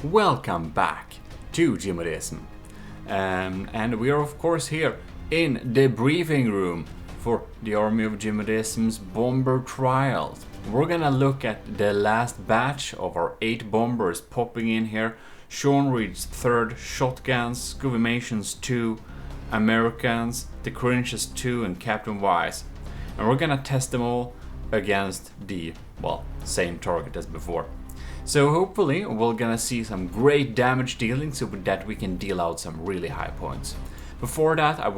Welcome back to Gmodism. And we are of course here in the briefing room for the Army of Gmodism's bomber trials. We're gonna look at the last batch of our 8 bombers popping in here. Sean Reed's 3rd shotguns, Scuvimation's 2, Americans, the Cringes 2 and Captain Wise. And we're gonna test them all against the, well, same target as before. So hopefully we're gonna see some great damage dealing so that we can deal out some really high points. Before that, I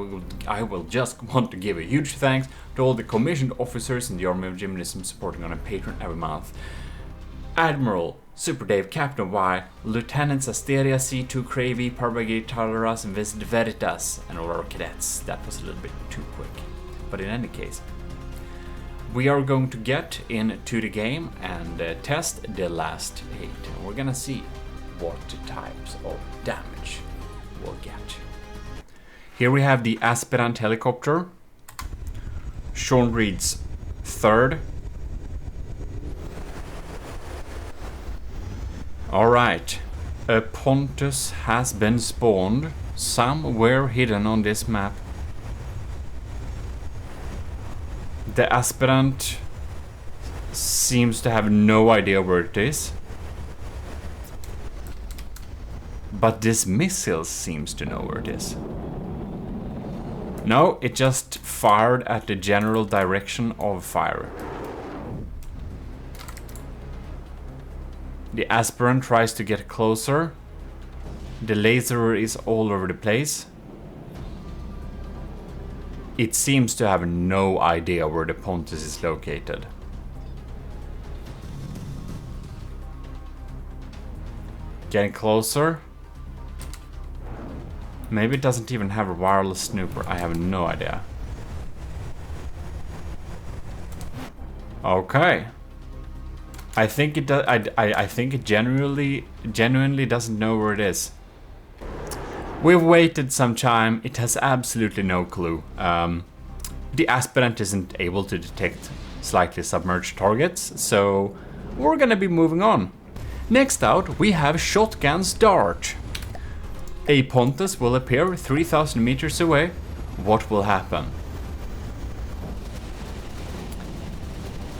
will just want to give a huge thanks to all the commissioned officers in the Army of Gmodism supporting on a Patreon every month. Admiral, Super Dave, Captain Y, Lieutenants Asteria, C2, Cravey, Parbagir, Talaras, and Visit Veritas, and all our cadets. That was a little bit too quick. But in any case, we are going to get into the game and test the last 8. And we're gonna see what types of damage we'll get. Here we have the Aspirant helicopter, Sean Reed's 3rd. Alright, a Pontus has been spawned somewhere hidden on this map. The Aspirant seems to have no idea where it is. But this missile seems to know where it is. No, it just fired at the general direction of fire. The Aspirant tries to get closer. The laser is all over the place. It seems to have no idea where the Pontus is located. Getting closer. Maybe it doesn't even have a wireless snooper. I have no idea. Okay. I think it does. I think it genuinely doesn't know where it is. We've waited some time. It has absolutely no clue. The Aspirant isn't able to detect slightly submerged targets, so we're gonna be moving on. Next out, we have Shotgun's Darch. A Pontus will appear 3,000 meters away. What will happen?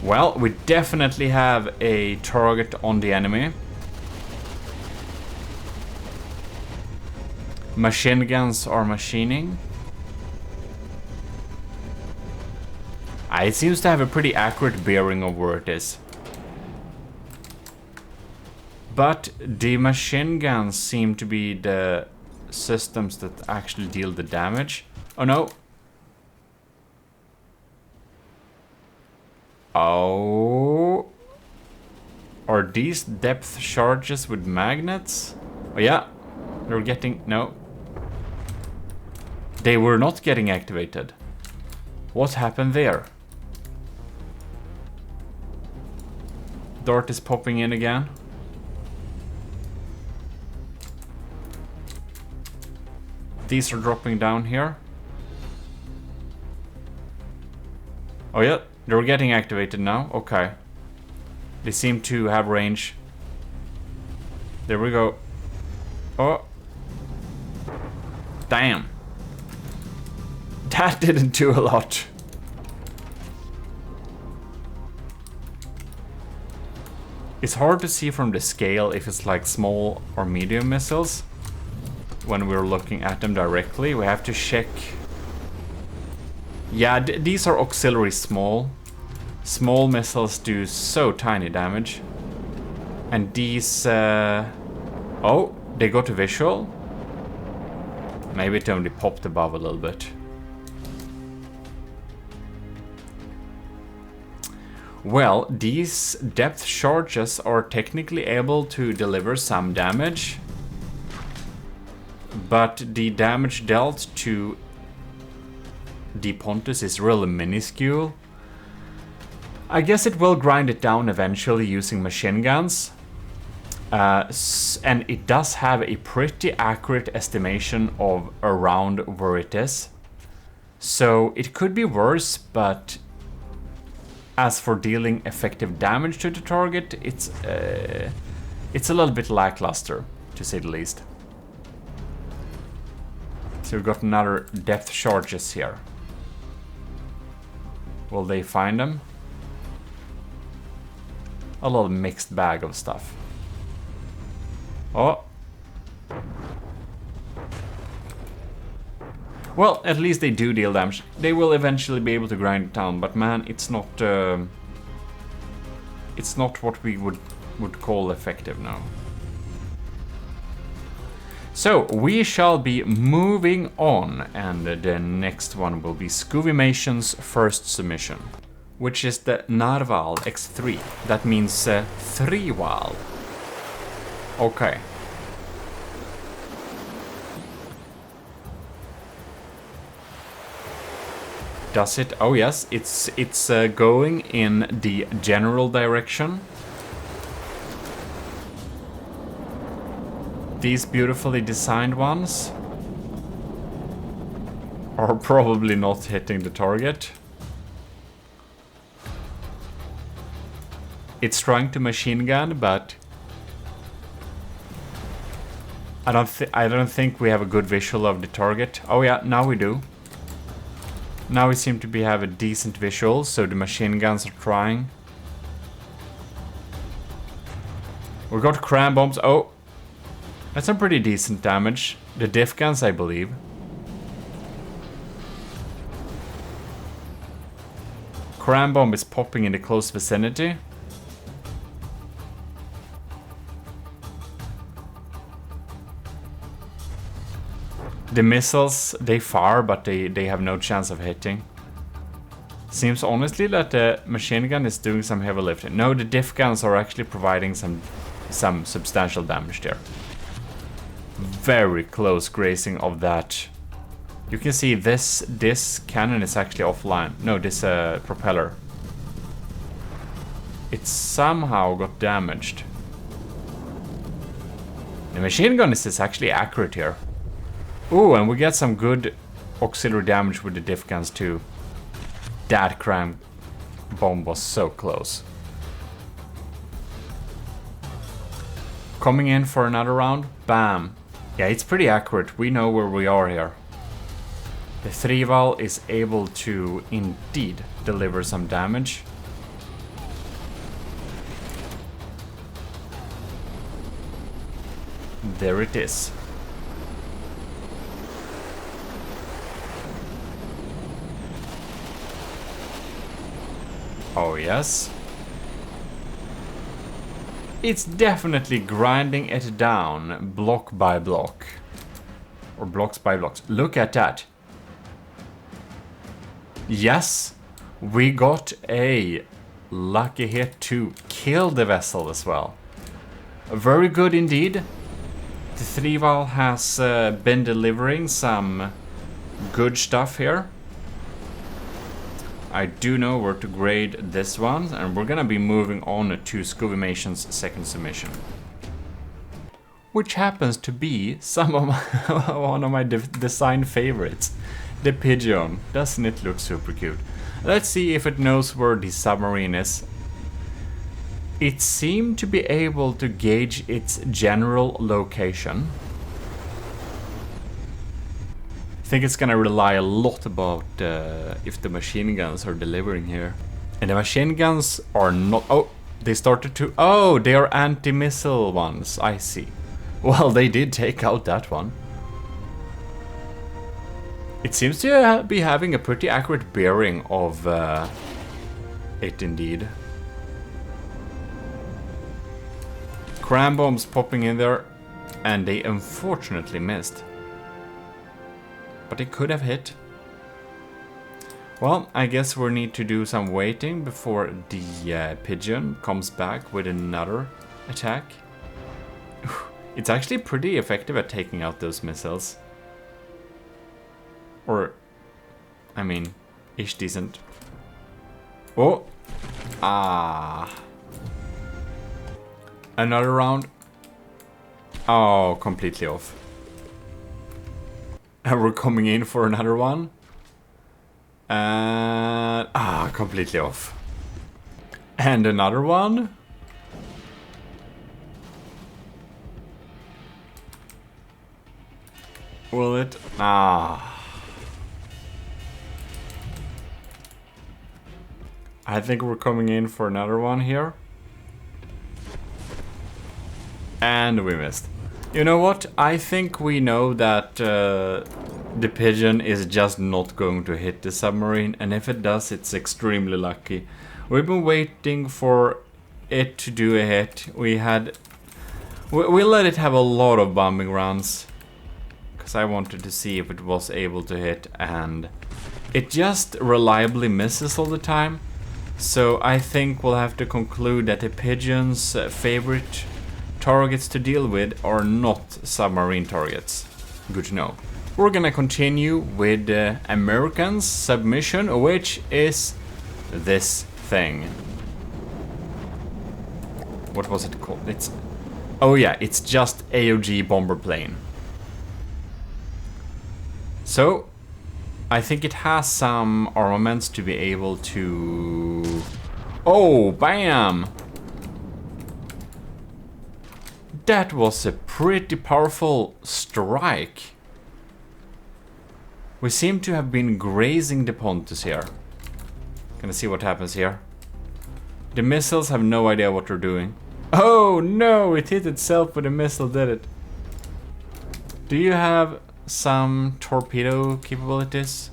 Well, we definitely have a target on the enemy. Machine guns are machining. It seems to have a pretty accurate bearing of where it is. But the machine guns seem to be the systems that actually deal the damage. Oh no. Oh. Are these depth charges with magnets? Oh yeah. They're getting... no. They were not getting activated. What happened there? Dart is popping in again. These are dropping down here. Oh yeah, they're getting activated now. Okay. They seem to have range. There we go. Oh. Damn. That didn't do a lot. It's hard to see from the scale if it's like small or medium missiles. When we're looking at them directly, we have to check. Yeah, these are auxiliary small. Small missiles do so tiny damage. And these... oh, they got a visual. Maybe it only popped above a little bit. Well, these depth charges are technically able to deliver some damage. But the damage dealt to the Pontus is really minuscule. I guess it will grind it down eventually using machine guns. And it does have a pretty accurate estimation of around where it is. So it could be worse, but as for dealing effective damage to the target, It's a little bit lackluster, to say the least. So we've got another depth charges here. Will they find them? A little mixed bag of stuff. Oh. Well, at least they do deal damage. They will eventually be able to grind it down, but man, it's not what we would call effective now. So we shall be moving on, and the next one will be Scuvimation's first submission, which is the Narval X3. That means 3 wall. Okay. Does it? Oh yes, it's going in the general direction. These beautifully designed ones are probably not hitting the target. It's trying to machine gun, but I don't think we have a good visual of the target. Oh yeah, now we do. Now we seem to have a decent visual, so the machine guns are trying. We got cram bombs. Oh, that's some pretty decent damage. The diff guns, I believe. Cram bomb is popping in the close vicinity. The missiles, they fire, but they have no chance of hitting. Seems honestly that the machine gun is doing some heavy lifting. No, the diff guns are actually providing some substantial damage there. Very close grazing of that. You can see this cannon is actually offline. No, this propeller. It somehow got damaged. The machine gun is actually accurate here. Ooh, and we get some good auxiliary damage with the diff guns too. That cram bomb was so close. Coming in for another round. Bam. Yeah, it's pretty accurate. We know where we are here. The 3-Val is able to indeed deliver some damage. There it is. Oh yes. It's definitely grinding it down block by block. Or blocks by blocks. Look at that. Yes, we got a lucky hit to kill the vessel as well. Very good indeed. The 3-Val has been delivering some good stuff here. I do know where to grade this one, and we're gonna be moving on to Scuvimation's second submission, which happens to be some of one of my design favorites, the Pigeon. Doesn't it look super cute? Let's see if it knows where the submarine is. It seemed to be able to gauge its general location. I think it's gonna rely a lot about if the machine guns are delivering here. And the machine guns are not... Oh, they started to... Oh, they are anti-missile ones. I see. Well, they did take out that one. It seems to be having a pretty accurate bearing of it indeed. Cram bombs popping in there, and they unfortunately missed. But it could have hit. Well, I guess we need to do some waiting before the Pigeon comes back with another attack. It's actually pretty effective at taking out those missiles. Or, I mean, ish decent. Oh! Ah! Another round. Oh, completely off. And we're coming in for another one. And... Ah, completely off. And another one. Will it? Ah. I think we're coming in for another one here. And we missed. You know what? I think we know that the Pigeon is just not going to hit the submarine. And if it does, it's extremely lucky. We've been waiting for it to do a hit. We let it have a lot of bombing runs. Because I wanted to see if it was able to hit. And it just reliably misses all the time. So I think we'll have to conclude that the Pigeon's favorite targets to deal with are not submarine targets. Good to know. We're gonna continue with American's submission, which is this thing. What was it called? Oh yeah, it's just AoG bomber plane. So I think it has some armaments to be able to... Oh, bam! That was a pretty powerful strike. We seem to have been grazing the Pontus here. Gonna see what happens here. The missiles have no idea what they're doing. Oh no, it hit itself with a missile, did it? Do you have some torpedo capabilities?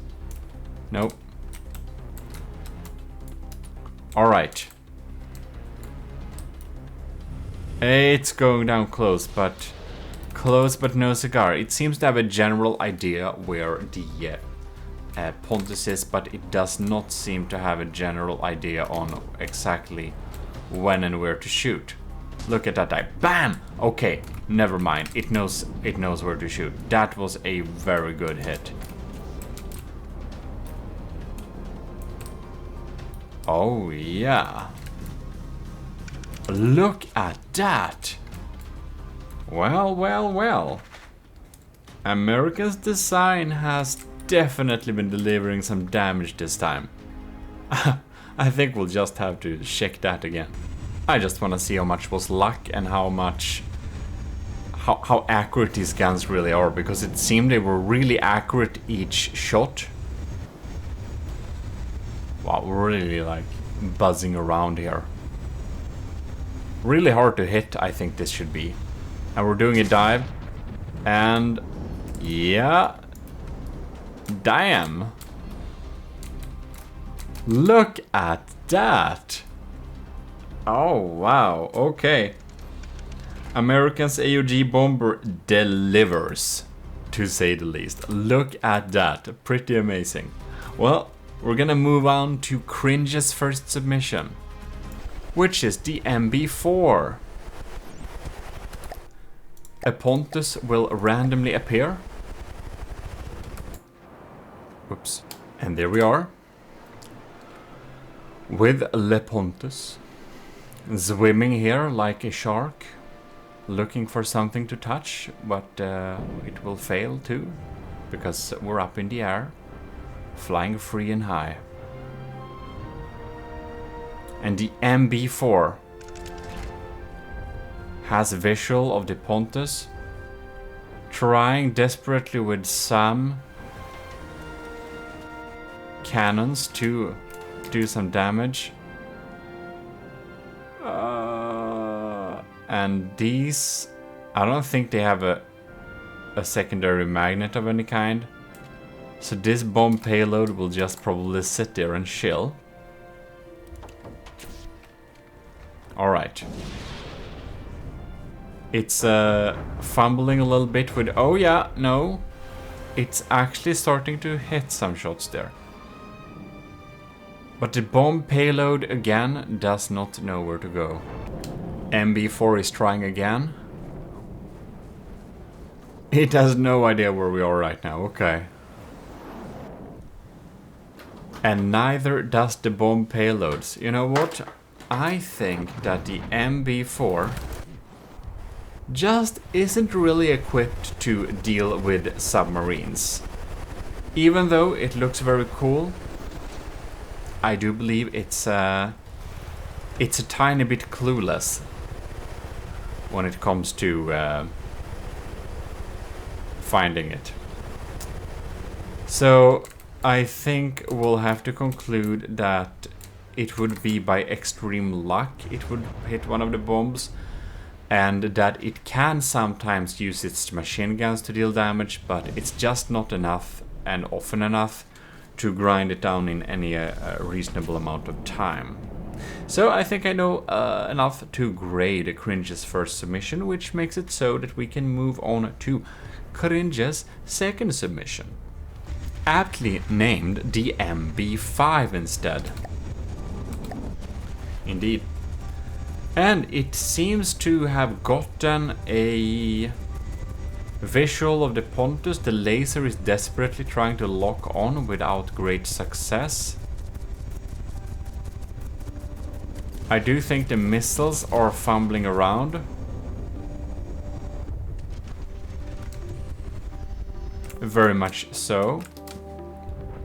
Nope. Alright. It's going down close but no cigar. It seems to have a general idea where the Pontus is, but it does not seem to have a general idea on exactly when and where to shoot. Look at that dive. Bam! Okay, never mind. It knows where to shoot. That was a very good hit. Oh yeah. Look at that. Well, well, well. America's design has definitely been delivering some damage this time. I think we'll just have to check that again. I just want to see how much was luck and how accurate these guns really are, because it seemed they were really accurate each shot. Wow, we're really like buzzing around here. Really hard to hit, I think this should be. And we're doing a dive. And yeah. Damn. Look at that. Oh, wow. Okay. American's AoG bomber delivers, to say the least. Look at that. Pretty amazing. Well, we're gonna move on to Cringe's first submission, which is the MB4. A Pontus will randomly appear. Whoops. And there we are. With Le Pontus. Swimming here like a shark. Looking for something to touch, but it will fail too. Because we're up in the air. Flying free and high. And the MB4 has a visual of the Pontus trying desperately with some cannons to do some damage. And these, I don't think they have a secondary magnet of any kind. So this bomb payload will just probably sit there and chill. Alright. It's fumbling a little bit with... Oh yeah, no. It's actually starting to hit some shots there. But the bomb payload again does not know where to go. MB4 is trying again. It has no idea where we are right now, okay. And neither does the bomb payloads. You know what? I think that the MB4 just isn't really equipped to deal with submarines. Even though it looks very cool, I do believe it's a tiny bit clueless when it comes to finding it. So I think we'll have to conclude that it would be by extreme luck it would hit one of the bombs, and that it can sometimes use its machine guns to deal damage, but it's just not enough and often enough to grind it down in any reasonable amount of time. So I think I know enough to grade Cringe's first submission, which makes it so that we can move on to Cringe's second submission, aptly named the MB5 instead. Indeed. And it seems to have gotten a visual of the Pontus. The laser is desperately trying to lock on without great success. I do think the missiles are fumbling around. Very much so.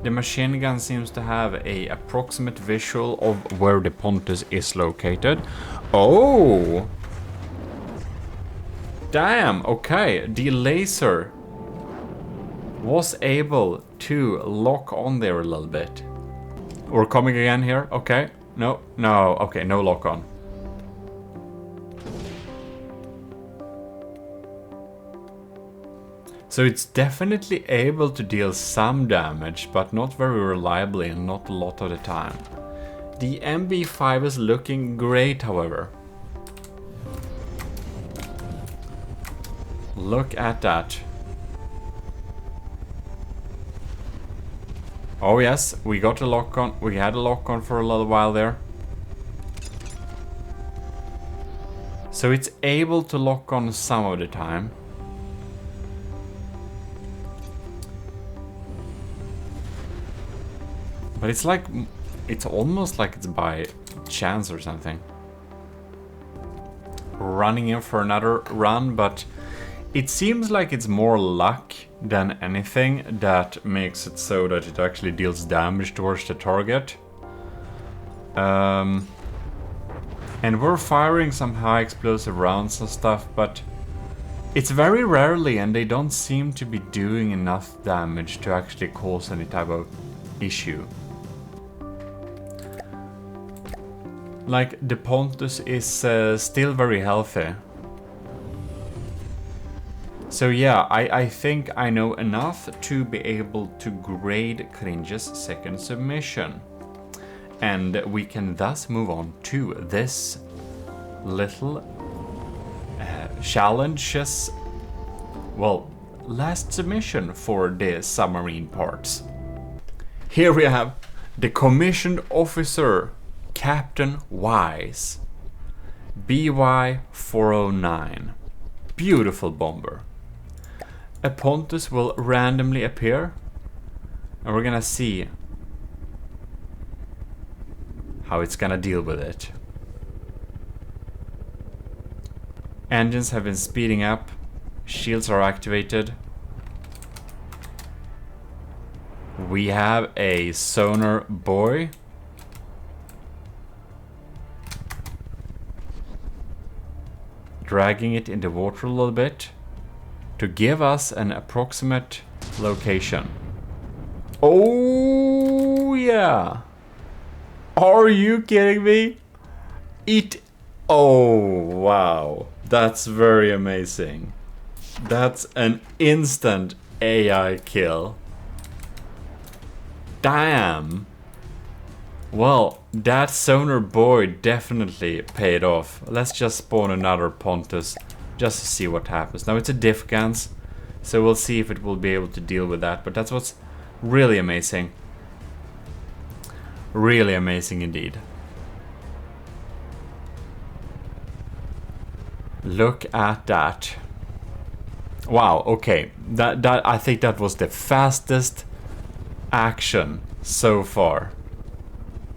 The machine gun seems to have an approximate visual of where the Pontus is located. Oh! Damn, okay. The laser was able to lock on there a little bit. We're coming again here, okay. No, okay, no lock on. So it's definitely able to deal some damage, but not very reliably and not a lot of the time. The MB5 is looking great, however. Look at that. Oh yes, we got a lock on. We had a lock on for a little while there. So it's able to lock on some of the time. But it's like, it's almost like it's by chance or something. Running in for another run, but it seems like it's more luck than anything that makes it so that it actually deals damage towards the target. And we're firing some high explosive rounds and stuff, but it's very rarely, and they don't seem to be doing enough damage to actually cause any type of issue. Like, the Pontus is still very healthy. So yeah, I think I know enough to be able to grade Cringe's second submission. And we can thus move on to this little challenges, well, last submission for the submarine parts. Here we have the commissioned officer, Captain Wise, BY-409. Beautiful bomber. A Pontus will randomly appear, and we're gonna see how it's gonna deal with it. Engines have been speeding up, shields are activated. We have a sonar buoy. Dragging it in the water a little bit to give us an approximate location. Oh yeah! Are you kidding me? Oh wow, that's very amazing. That's an instant AI kill. Damn. Well, that sonar buoy definitely paid off. Let's just spawn another Pontus just to see what happens. Now it's a diff guns, so we'll see if it will be able to deal with that. But that's what's really amazing. Really amazing indeed. Look at that. Wow, okay. That I think that was the fastest action so far.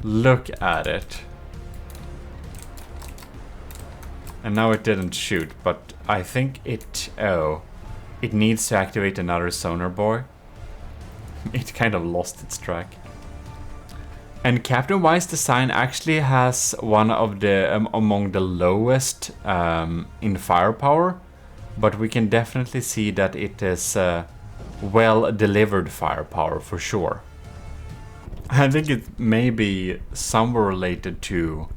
Look at it. And now it didn't shoot, but I think it... Oh. It needs to activate another sonar buoy. It kind of lost its track. And Captain Wise design actually has one of the... among the lowest in firepower. But we can definitely see that it is well delivered firepower for sure. I think it may be somewhere related to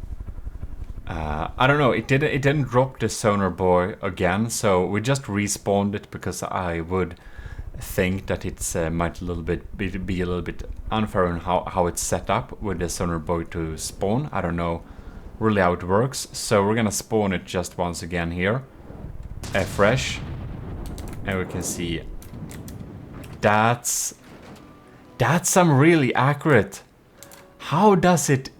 I don't know, it didn't drop the sonar buoy again, so we just respawned it because I would think that it's might be a little bit unfair in how it's set up with the sonar buoy to spawn. I don't know really how it works, so we're gonna spawn it just once again here, fresh, and we can see that's some really accurate. How does it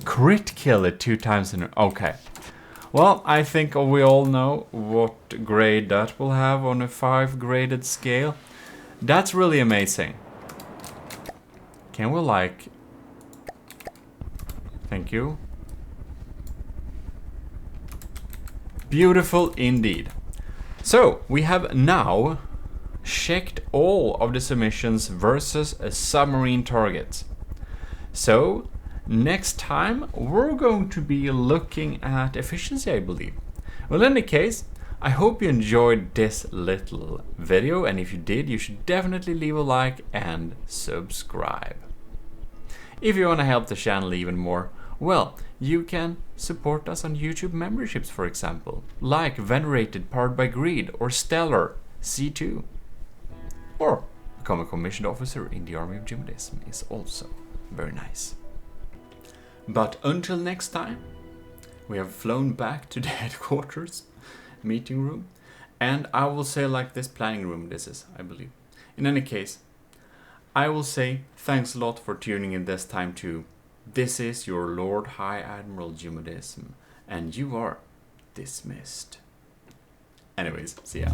crit kill it 2 times in a... Okay. Well, I think we all know what grade that will have on a 5 graded scale. That's really amazing. Can we like... Thank you. Beautiful indeed. So, we have now checked all of the submissions versus a submarine target. So, next time we're going to be looking at efficiency, I believe. Well, in any case, I hope you enjoyed this little video, and if you did, you should definitely leave a like and subscribe. If you want to help the channel even more, well, you can support us on YouTube memberships, for example, like Venerated Powered by Greed or Stellar C2. Or become a commissioned officer in the Army of Gmodism is also very nice. But until next time, we have flown back to the headquarters meeting room, and I will say like this planning room this is, I believe. In any case, I will say thanks a lot for tuning in this time too. This is your Lord High Admiral Gmodism, and you are dismissed. Anyways, see ya.